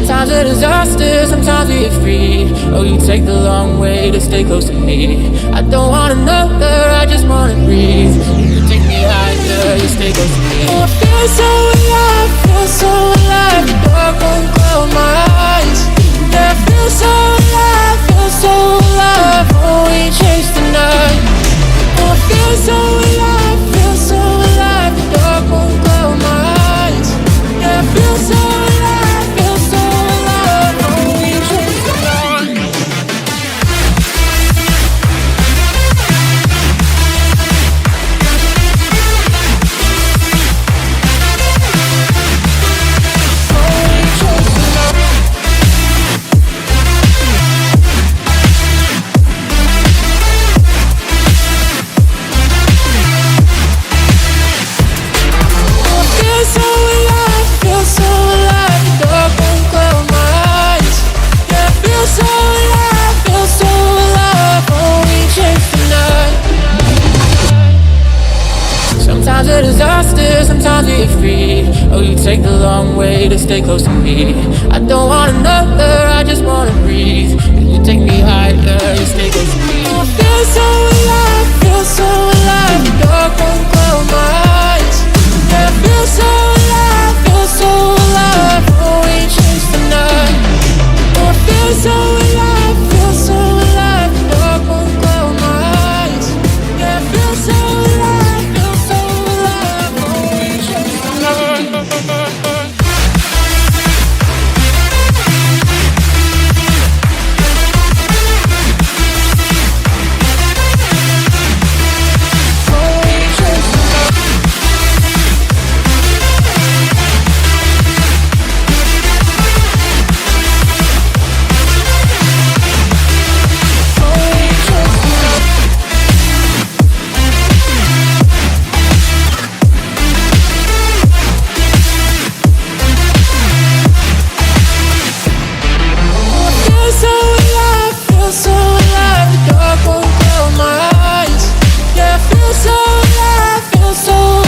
Sometimes a disaster, sometimes we get free. Oh, you take the long way to stay close to me. I don't want another, I just wanna breathe. You take me higher, you stay close to me. Oh, I feel so alive, feel so alive. The dark won't cloud my eyes. Yeah, I feel so alive, feel so alive. Oh, we chase the night. Oh, I feel so alive, feel so alive. The dark won't cloud my eyes. Yeah, I feel so alive, feel so alive. Oh, we chase the night. Sometimes a disaster, sometimes we get free. Oh, you take the long way to stay close to me. I don't want another, I just wanna breathe. You take me higher, you stay close to me. I feel so alive, feel so alive. The dark won't cloud my eyes. Yeah, I feel so alive, feel so alive. Oh, we chase the night. Oh, I feel so alive, feel so alive. The dark won't cloud my eyes. Yeah, I feel so alive, feel so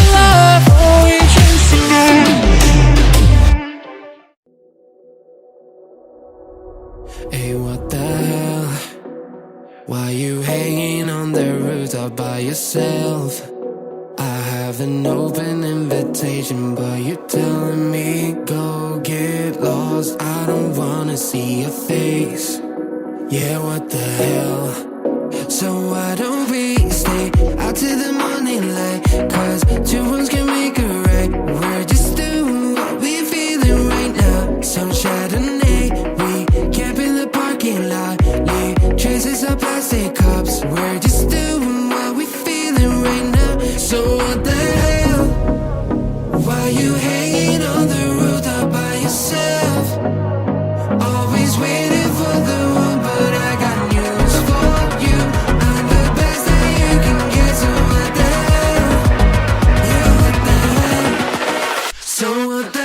alive. Oh, we chase the night. Hey, what the hell? Why you hanging on the roof all by yourself? I have an open invitation, but you're telling me go get lost. I don't wanna see your face. Yeah, what the hell? So why don't we stay out till the morning light? Cause two wrongs can make a right. We're just doing what we feeling right now. Some Chardonnay, we camp in the parking lot. Leave traces of plastic cups. We're just doing what we feeling right now. So what the hell? Why you hanging on the roof all by yourself? Always waiting for the one, but I got news for you. I'm the best that you can get, so what the hell? Yeah, what the hell? So what the